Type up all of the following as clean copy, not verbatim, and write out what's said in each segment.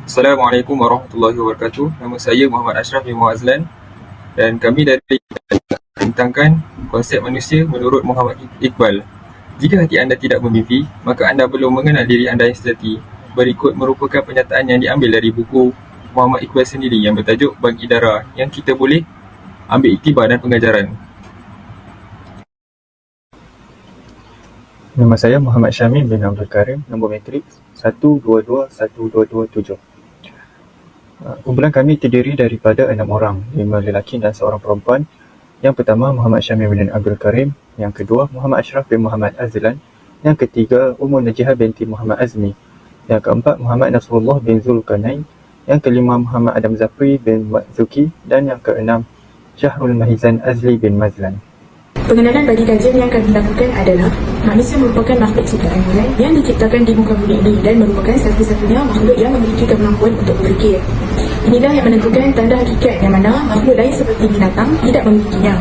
Assalamualaikum warahmatullahi wabarakatuh. Nama saya Muhammad Ashraf bin Muazlan dan kami dari tentangkan konsep manusia menurut Muhammad Iqbal. Jika hati anda tidak bermimpi, maka anda belum mengenal diri anda yang sejati. Berikut merupakan pernyataan yang diambil dari buku Muhammad Iqbal sendiri yang bertajuk Bang Idara, yang kita boleh ambil iktibar dan pengajaran. Nama saya Muhammad Syamim bin Abdul Karim, nombor matrik 122127. Kumpulan kami terdiri daripada 6 orang, 5 lelaki dan seorang perempuan. Yang pertama Muhammad Syamim bin Abdul Karim, yang kedua Muhammad Ashraf bin Muhammad Azlan, yang ketiga Ummul Najihah binti Muhammad Azmi, yang keempat Muhammad Nasrullah bin Zulkarnain, yang kelima Muhammad Adam Zafri bin Zuki, dan yang keenam Syahrul Mahizan Azli bin Mazlan. Pengenalan bagi kajian yang kami lakukan adalah manusia merupakan makhluk ciptaan Tuhan yang diciptakan di muka bumi ini dan merupakan satu-satunya makhluk yang memiliki kemampuan untuk berfikir. Inilah yang menentukan tanda hakikat yang mana makhluk lain seperti binatang tidak memilikinya.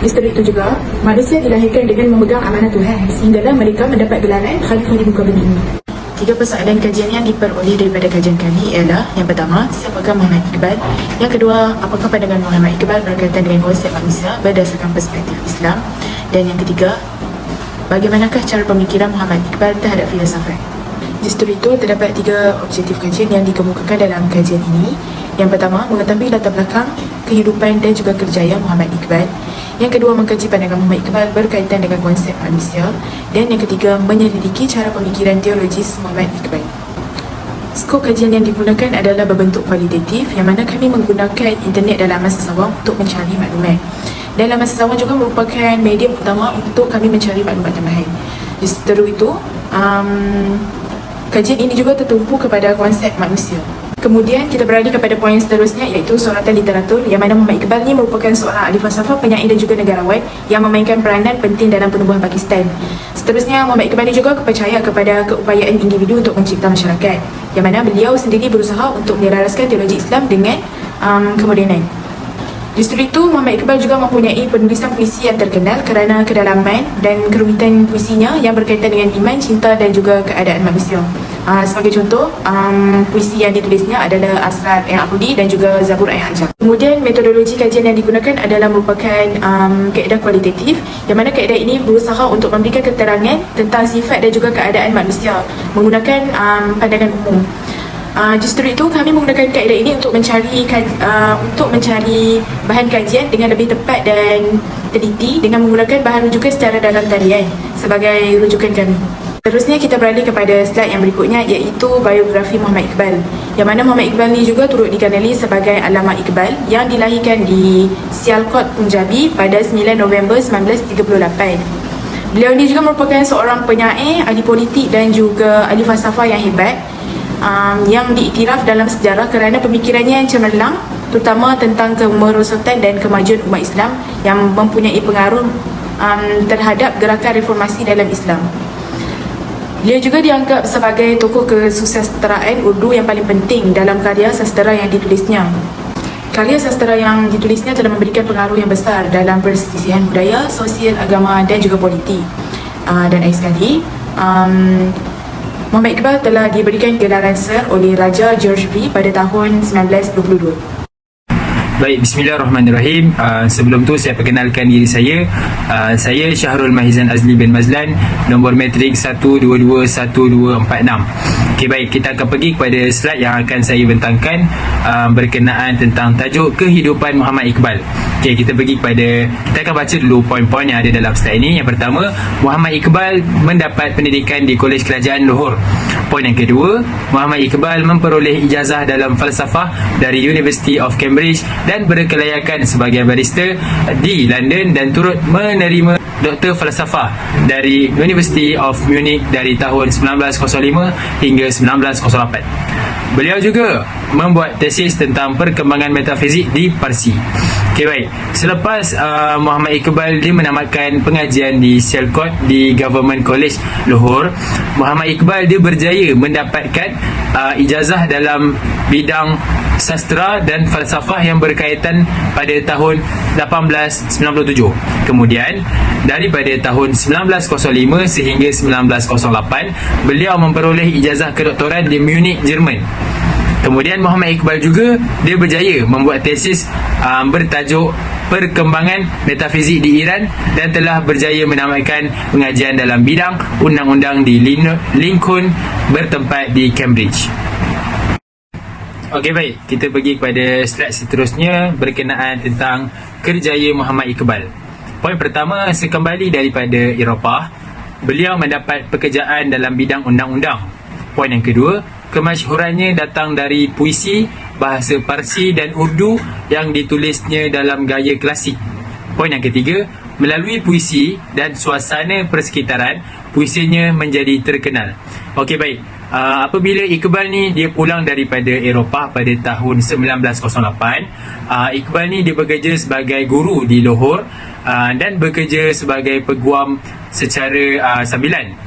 Misteri itu juga, manusia dilahirkan dengan memegang amanah Tuhan sehinggalah mereka mendapat gelaran khalifah di muka bumi ini. 3 persoalan kajian yang diperoleh daripada kajian kami ialah: yang pertama, siapakah Muhammad Iqbal? Yang kedua, apakah pandangan Muhammad Iqbal berkaitan dengan konsep manusia berdasarkan perspektif Islam? Dan yang ketiga, bagaimanakah cara pemikiran Muhammad Iqbal terhadap filsafat? Justru itu, terdapat 3 objektif kajian yang dikemukakan dalam kajian ini. Yang pertama, mengetahui latar belakang, kehidupan dan juga kerjaya Muhammad Iqbal. Yang kedua, mengkaji pandangan Muhammad Iqbal berkaitan dengan konsep manusia. Dan yang ketiga, menyelidiki cara pemikiran teologis Muhammad Iqbal. Skop kajian yang digunakan adalah berbentuk kualitatif, yang mana kami menggunakan internet dalam masa sawang untuk mencari maklumat. Dalam masa sawang juga merupakan medium utama untuk kami mencari maklumat tambahan. Justru itu, kajian ini juga tertumpu kepada konsep manusia. Kemudian kita beralih kepada poin seterusnya, iaitu soratan literatur, yang mana Muhammad Iqbal ni merupakan seorang ahli falsafah, penyair dan juga negarawan yang memainkan peranan penting dalam penubuhan Pakistan. Seterusnya, Muhammad Iqbal ni juga percaya kepada keupayaan individu untuk mencipta masyarakat, yang mana beliau sendiri berusaha untuk menyelaraskan teologi Islam dengan kemodenan. Justru itu, Muhammad Iqbal juga mempunyai penulisan puisi yang terkenal kerana kedalaman dan kerumitan puisinya yang berkaitan dengan iman, cinta dan juga keadaan manusia. Sebagai contoh, puisi yang ditulisnya adalah Asrar yang Akudi dan juga Zabur yang Ajam. Kemudian, metodologi kajian yang digunakan adalah merupakan kaedah kualitatif, yang mana kaedah ini berusaha untuk memberikan keterangan tentang sifat dan juga keadaan manusia menggunakan pandangan umum. Justru itu, kami menggunakan kaedah ini untuk mencari bahan kajian dengan lebih tepat dan teliti dengan menggunakan bahan rujukan secara dalam talian sebagai rujukan kami. Terusnya kita beralih kepada slide yang berikutnya, iaitu biografi Muhammad Iqbal, yang mana Muhammad Iqbal ni juga turut dikenali sebagai Allama Iqbal yang dilahirkan di Sialkot, Punjabi pada 9 November 1938. Beliau ni juga merupakan seorang penyair, ahli politik dan juga ahli falsafah yang hebat, yang diiktiraf dalam sejarah kerana pemikirannya yang cemerlang, terutama tentang kemerosotan dan kemajuan umat Islam yang mempunyai pengaruh terhadap gerakan reformasi dalam Islam. Beliau juga dianggap sebagai tokoh kesusasteraan Urdu yang paling penting dalam karya sastera yang ditulisnya. Karya sastera yang ditulisnya telah memberikan pengaruh yang besar dalam perselisihan budaya, sosial, agama dan juga politik. Dan akhir sekali, Muhammad Iqbal telah diberikan gelaran Sir oleh Raja George V pada tahun 1922. Baik, bismillahirrahmanirrahim. Sebelum tu saya perkenalkan diri saya. Saya Syahrul Mahizan Azli bin Mazlan, nombor matrik 1221246. Okey, baik, kita akan pergi kepada slide yang akan saya bentangkan berkenaan tentang tajuk kehidupan Muhammad Iqbal. Okey, kita akan baca dulu poin-poin yang ada dalam slide ini. Yang pertama, Muhammad Iqbal mendapat pendidikan di Kolej Kerajaan Lahore. Poin yang kedua, Muhammad Iqbal memperoleh ijazah dalam falsafah dari University of Cambridge dan berkelayakan sebagai barista di London dan turut menerima Doktor Falsafah dari University of Munich dari tahun 1905 hingga 1908. Beliau juga membuat tesis tentang perkembangan metafizik di Parsi. Okey, baik. Selepas Muhammad Iqbal dia menamatkan pengajian di Sialkot di Government College Lahore, Muhammad Iqbal dia berjaya mendapatkan ijazah dalam bidang sastra dan falsafah yang berkaitan pada tahun 1897. Kemudian daripada tahun 1905 sehingga 1908 beliau memperoleh ijazah kedoktoran di Munich, Jerman. Kemudian Muhammad Iqbal juga dia berjaya membuat tesis bertajuk Perkembangan Metafizik di Iran dan telah berjaya menamatkan pengajian dalam bidang undang-undang di Lincoln bertempat di Cambridge. Okey, baik, kita pergi kepada slide seterusnya berkenaan tentang kerjaya Muhammad Iqbal. Poin pertama, sekembali daripada Eropah, beliau mendapat pekerjaan dalam bidang undang-undang. Poin yang kedua, kemasyhurannya datang dari puisi, bahasa Parsi dan Urdu yang ditulisnya dalam gaya klasik. Poin yang ketiga, melalui puisi dan suasana persekitaran, puisinya menjadi terkenal. Okey, baik. Apabila Iqbal ni dia pulang daripada Eropah pada tahun 1908, Iqbal ni dia bekerja sebagai guru di Lahore dan bekerja sebagai peguam secara sambilan.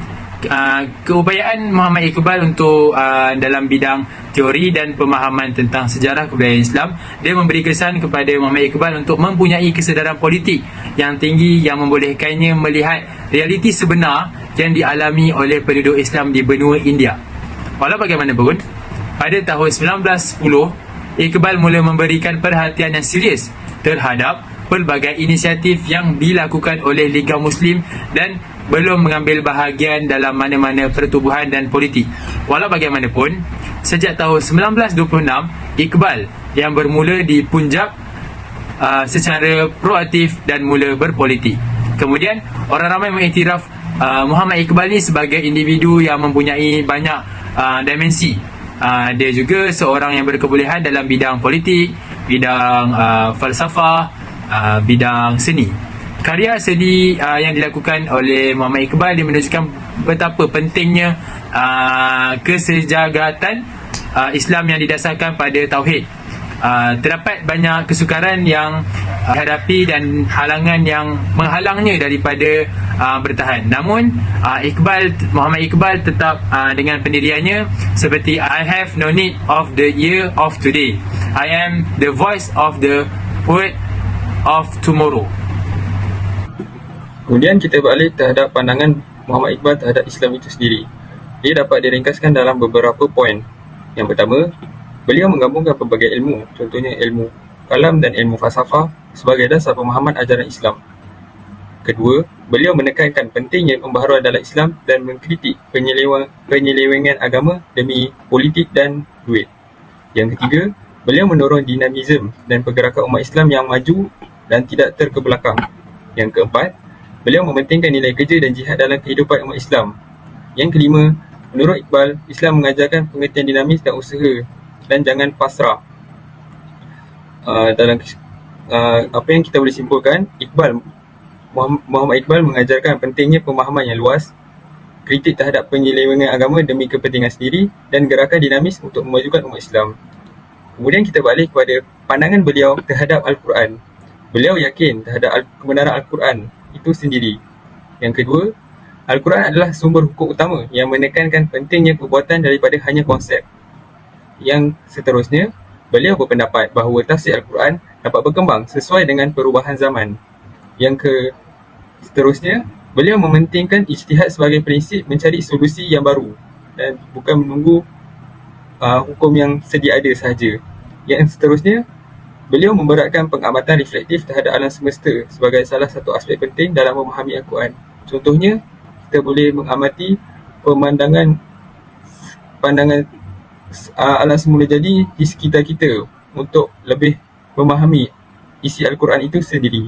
Keupayaan Muhammad Iqbal untuk dalam bidang teori dan pemahaman tentang sejarah kebudayaan Islam, dia memberi kesan kepada Muhammad Iqbal untuk mempunyai kesedaran politik yang tinggi yang membolehkannya melihat realiti sebenar yang dialami oleh penduduk Islam di benua India. Walau bagaimanapun, pada tahun 1910, Iqbal mula memberikan perhatian yang serius terhadap pelbagai inisiatif yang dilakukan oleh Liga Muslim dan belum mengambil bahagian dalam mana-mana pertubuhan dan politik. Walau bagaimanapun, sejak tahun 1926, Iqbal yang bermula di Punjab secara proaktif dan mula berpolitik. Kemudian, orang ramai mengiktiraf Muhammad Iqbal ni sebagai individu yang mempunyai banyak dimensi. Dia juga seorang yang berkebolehan dalam bidang politik, bidang falsafah, bidang seni. Karya seni yang dilakukan oleh Muhammad Iqbal dia menunjukkan betapa pentingnya kesejahteraan Islam yang didasarkan pada tauhid. Terdapat banyak kesukaran yang dihadapi dan halangan yang menghalangnya daripada bertahan. Namun Muhammad Iqbal tetap dengan pendiriannya seperti I have no need of the year of today. I am the voice of the poet of tomorrow. Kemudian kita balik terhadap pandangan Muhammad Iqbal terhadap Islam itu sendiri. Dia dapat diringkaskan dalam beberapa poin. Yang pertama, beliau menggabungkan pelbagai ilmu, contohnya ilmu kalam dan ilmu falsafah sebagai dasar pemahaman ajaran Islam. Kedua, beliau menekankan pentingnya pembaharuan dalam Islam dan mengkritik penyelewengan agama demi politik dan duit. Yang ketiga, beliau mendorong dinamisme dan pergerakan umat Islam yang maju dan tidak terkebelakang. Yang keempat, beliau mementingkan nilai kerja dan jihad dalam kehidupan umat Islam. Yang kelima, menurut Iqbal, Islam mengajarkan pengertian dinamis dan usaha dan jangan pasrah. Dalam apa yang kita boleh simpulkan, Muhammad Iqbal mengajarkan pentingnya pemahaman yang luas, kritik terhadap penyelewengan agama demi kepentingan sendiri dan gerakan dinamis untuk memajukan umat Islam. Kemudian kita balik kepada pandangan beliau terhadap Al-Quran. Beliau yakin terhadap kebenaran Al-Quran itu sendiri. Yang kedua, Al-Quran adalah sumber hukum utama yang menekankan pentingnya perbuatan daripada hanya konsep. Yang seterusnya, beliau berpendapat bahawa tafsir Al-Quran dapat berkembang sesuai dengan perubahan zaman. Yang seterusnya, beliau mementingkan ijtihad sebagai prinsip mencari solusi yang baru dan bukan menunggu hukum yang sedia ada sahaja. Yang seterusnya, beliau memberatkan pengamatan reflektif terhadap alam semesta sebagai salah satu aspek penting dalam memahami Al-Quran. Contohnya, kita boleh mengamati pandangan alam semula jadi di sekitar kita untuk lebih memahami isi Al-Quran itu sendiri.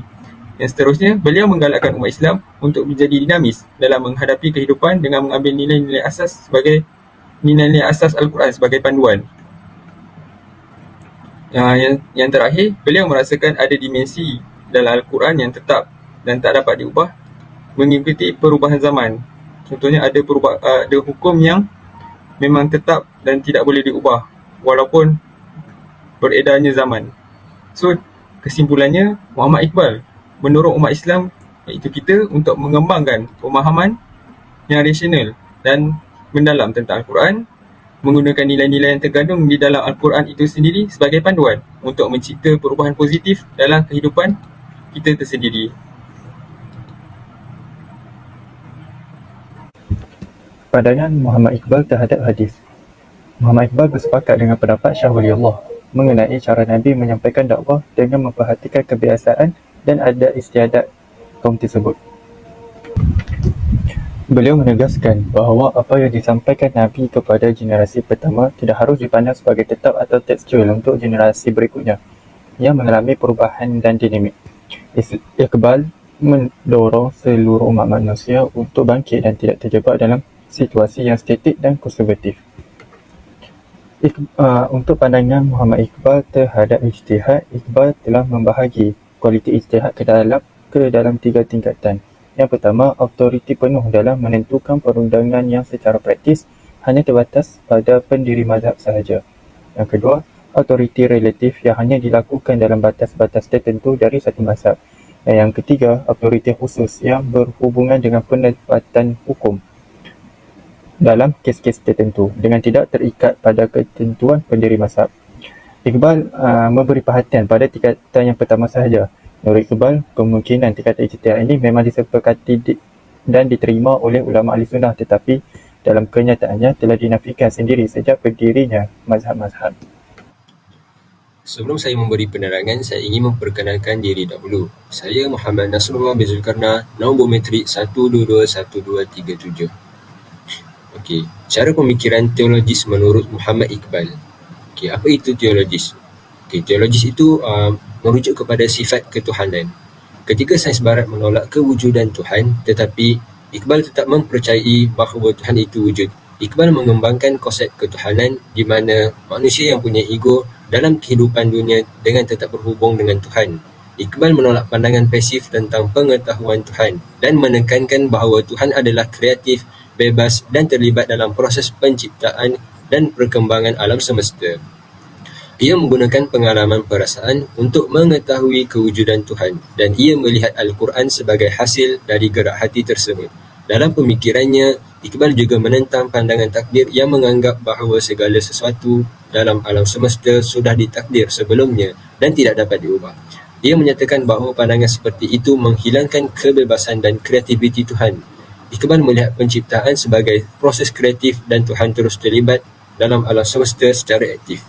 Yang seterusnya, beliau menggalakkan umat Islam untuk menjadi dinamis dalam menghadapi kehidupan dengan mengambil nilai-nilai asas Al-Quran sebagai panduan. Yang terakhir, beliau merasakan ada dimensi dalam Al-Quran yang tetap dan tak dapat diubah mengikuti perubahan zaman. Contohnya ada hukum yang memang tetap dan tidak boleh diubah walaupun beredarnya zaman. So, kesimpulannya, Muhammad Iqbal mendorong umat Islam, iaitu kita, untuk mengembangkan pemahaman yang rasional dan mendalam tentang Al-Quran, menggunakan nilai-nilai yang terkandung di dalam Al-Quran itu sendiri sebagai panduan untuk mencipta perubahan positif dalam kehidupan kita tersendiri. Pandangan Muhammad Iqbal terhadap hadis. Muhammad Iqbal bersepakat dengan pendapat Shah Waliullah mengenai cara Nabi menyampaikan dakwah dengan memperhatikan kebiasaan dan adat istiadat kaum tersebut. Beliau menegaskan bahawa apa yang disampaikan Nabi kepada generasi pertama tidak harus dipandang sebagai tetap atau tekstual untuk generasi berikutnya yang mengalami perubahan dan dinamik. Iqbal mendorong seluruh umat manusia untuk bangkit dan tidak terjebak dalam situasi yang statik dan konservatif. Untuk pandangan Muhammad Iqbal terhadap ijtihad, Iqbal telah membahagi kualiti ijtihad ke dalam 3 tingkatan. Yang pertama, autoriti penuh dalam menentukan perundangan yang secara praktis hanya terbatas pada pendiri mazhab sahaja. Yang kedua, autoriti relatif yang hanya dilakukan dalam batas-batas tertentu dari satu mazhab. Dan yang ketiga, autoriti khusus yang berhubungan dengan penempatan hukum dalam kes-kes tertentu dengan tidak terikat pada ketentuan pendiri mazhab. Iqbal memberi perhatian pada tingkatan yang pertama sahaja. Menurut Iqbal, kemungkinan tingkatan ijtihad ini memang disepakati dan diterima oleh ulama ahli sunnah, tetapi dalam kenyataannya telah dinafikan sendiri sejak berdirinya mazhab-mazhab. Sebelum saya memberi penerangan, saya ingin memperkenalkan diri dahulu. Saya Muhammad Nasrullah bin Zulkarnain, nombor metrik 1221237. Okey, cara pemikiran teologis menurut Muhammad Iqbal. Okey, apa itu teologis? Okey, teologis itu merujuk kepada sifat ketuhanan. Ketika sains barat menolak kewujudan Tuhan, tetapi Iqbal tetap mempercayai bahawa Tuhan itu wujud. Iqbal mengembangkan konsep ketuhanan di mana manusia yang punya ego dalam kehidupan dunia dengan tetap berhubung dengan Tuhan. Iqbal menolak pandangan pasif tentang pengetahuan Tuhan dan menekankan bahawa Tuhan adalah kreatif, bebas dan terlibat dalam proses penciptaan dan perkembangan alam semesta. Ia menggunakan pengalaman perasaan untuk mengetahui kewujudan Tuhan dan ia melihat Al-Quran sebagai hasil dari gerak hati tersebut. Dalam pemikirannya, Iqbal juga menentang pandangan takdir yang menganggap bahawa segala sesuatu dalam alam semesta sudah ditakdir sebelumnya dan tidak dapat diubah. Ia menyatakan bahawa pandangan seperti itu menghilangkan kebebasan dan kreativiti Tuhan. Iqbal melihat penciptaan sebagai proses kreatif dan Tuhan terus terlibat dalam alam semesta secara aktif.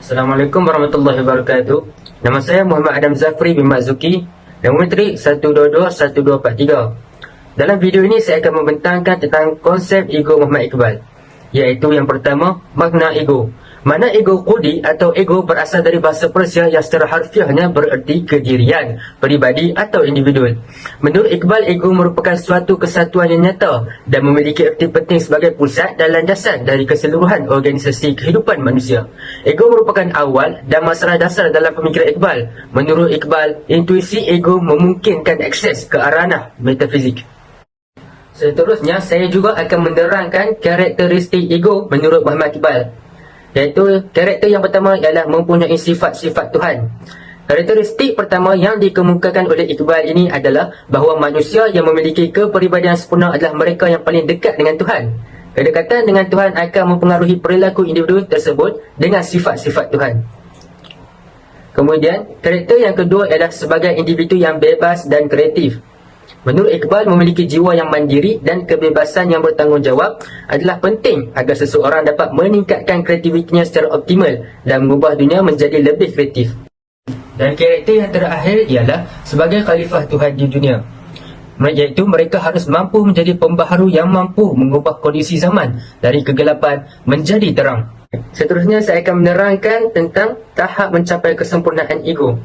Assalamualaikum warahmatullahi wabarakatuh. Nama saya Muhammad Adam Zafri bin Makzuki, nombor metrik 1221243. Dalam video ini saya akan membentangkan tentang konsep ego Muhammad Iqbal, iaitu yang pertama, makna ego. Makna ego qudi atau ego berasal dari bahasa Persia yang secara harfiahnya bererti kedirian, peribadi atau individu. Menurut Iqbal, ego merupakan suatu kesatuan yang nyata dan memiliki erti penting sebagai pusat dan landasan dari keseluruhan organisasi kehidupan manusia. Ego merupakan awal dan masalah dasar dalam pemikiran Iqbal. Menurut Iqbal, intuisi ego memungkinkan akses ke ranah metafizik. Seterusnya, saya juga akan menerangkan karakteristik ego menurut Muhammad Iqbal, iaitu karakter yang pertama ialah mempunyai sifat-sifat Tuhan. Karakteristik pertama yang dikemukakan oleh Iqbal ini adalah bahawa manusia yang memiliki kepribadian sempurna adalah mereka yang paling dekat dengan Tuhan. Kedekatan dengan Tuhan akan mempengaruhi perilaku individu tersebut dengan sifat-sifat Tuhan. Kemudian, karakter yang kedua ialah sebagai individu yang bebas dan kreatif. Menurut Iqbal, memiliki jiwa yang mandiri dan kebebasan yang bertanggungjawab adalah penting agar seseorang dapat meningkatkan kreativitinya secara optimal dan mengubah dunia menjadi lebih kreatif. Dan karakter yang terakhir ialah sebagai khalifah Tuhan di dunia, iaitu mereka harus mampu menjadi pembaharu yang mampu mengubah kondisi zaman dari kegelapan menjadi terang. Seterusnya saya akan menerangkan tentang tahap mencapai kesempurnaan ego,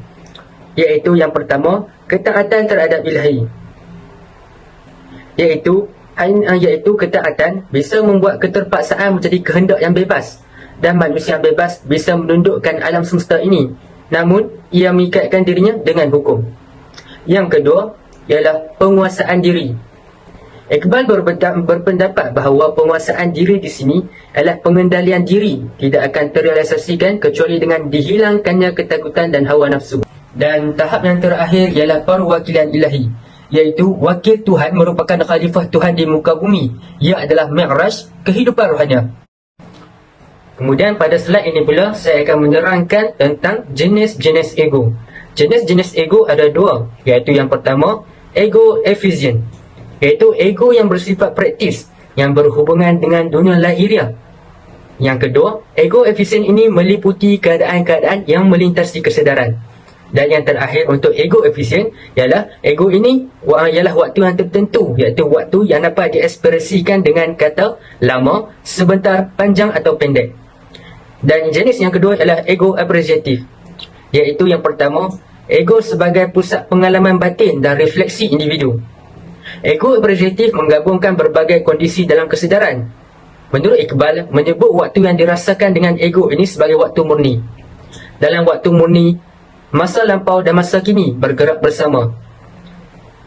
iaitu yang pertama, ketaatan terhadap ilahi. Iaitu ketaatan bisa membuat keterpaksaan menjadi kehendak yang bebas, dan manusia yang bebas bisa menundukkan alam semesta ini, namun ia mengikatkan dirinya dengan hukum. Yang kedua ialah penguasaan diri. Iqbal berpendapat bahawa penguasaan diri di sini adalah pengendalian diri tidak akan terrealisasikan kecuali dengan dihilangkannya ketakutan dan hawa nafsu. Dan tahap yang terakhir ialah perwakilan ilahi, iaitu wakil Tuhan merupakan khalifah Tuhan di muka bumi. Ia adalah mi'raj kehidupan rohania. Kemudian pada slide ini pula saya akan menerangkan tentang jenis-jenis ego. Jenis-jenis ego ada dua, iaitu yang pertama, ego efisien, iaitu ego yang bersifat praktis yang berhubungan dengan dunia lahiriah. Yang kedua, ego efisien ini meliputi keadaan-keadaan yang melintasi kesedaran. Dan yang terakhir untuk ego efisien ialah ego ini ialah waktu yang tertentu, iaitu waktu yang dapat diekspresikan dengan kata lama, sebentar, panjang atau pendek. Dan jenis yang kedua ialah ego apresiatif, iaitu yang pertama, ego sebagai pusat pengalaman batin dan refleksi individu. Ego apresiatif menggabungkan berbagai kondisi dalam kesedaran. Menurut Iqbal, menyebut waktu yang dirasakan dengan ego ini sebagai waktu murni. Dalam waktu murni, masa lampau dan masa kini bergerak bersama.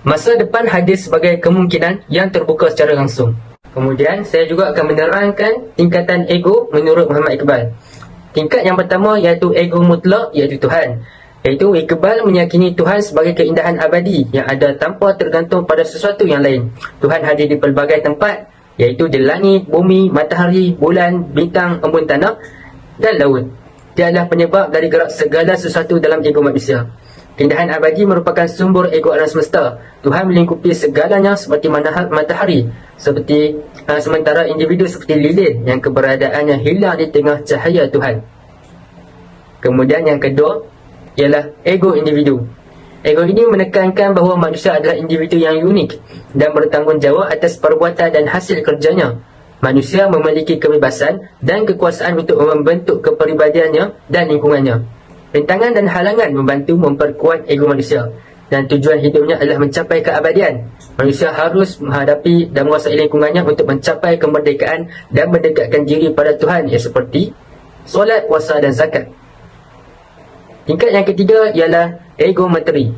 Masa depan hadir sebagai kemungkinan yang terbuka secara langsung. Kemudian, saya juga akan menerangkan tingkatan ego menurut Muhammad Iqbal. Tingkat yang pertama iaitu ego mutlak, iaitu Tuhan. Iaitu Iqbal meyakini Tuhan sebagai keindahan abadi yang ada tanpa tergantung pada sesuatu yang lain. Tuhan hadir di pelbagai tempat, iaitu di langit, bumi, matahari, bulan, bintang, embun tanah dan laut. Dia adalah penyebab dari gerak segala sesuatu dalam ego manusia. Keindahan abadi merupakan sumber ego alam semesta. Tuhan melingkupi segalanya seperti matahari, sementara individu seperti lilin yang keberadaannya hilang di tengah cahaya Tuhan. Kemudian yang kedua ialah ego individu. Ego ini menekankan bahawa manusia adalah individu yang unik dan bertanggungjawab atas perbuatan dan hasil kerjanya. Manusia memiliki kebebasan dan kekuasaan untuk membentuk kepribadiannya dan lingkungannya. Rintangan dan halangan membantu memperkuat ego manusia, dan tujuan hidupnya adalah mencapai keabadian. Manusia harus menghadapi dan menguasai lingkungannya untuk mencapai kemerdekaan dan mendekatkan diri pada Tuhan, yang seperti solat, puasa dan zakat. Tingkat yang ketiga ialah ego materi,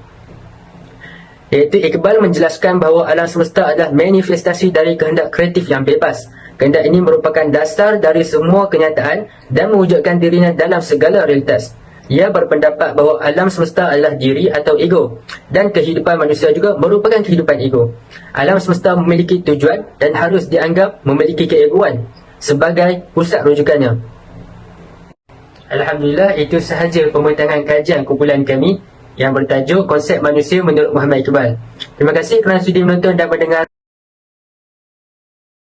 iaitu Iqbal menjelaskan bahawa alam semesta adalah manifestasi dari kehendak kreatif yang bebas. Kehendak ini merupakan dasar dari semua kenyataan dan mewujudkan dirinya dalam segala realitas. Ia berpendapat bahawa alam semesta adalah diri atau ego, dan kehidupan manusia juga merupakan kehidupan ego. Alam semesta memiliki tujuan dan harus dianggap memiliki keegoan sebagai pusat rujukannya. Alhamdulillah, itu sahaja pembincangan kajian kumpulan kami yang bertajuk Konsep Manusia menurut Muhammad Iqbal. Terima kasih kerana sudi menonton dan mendengar.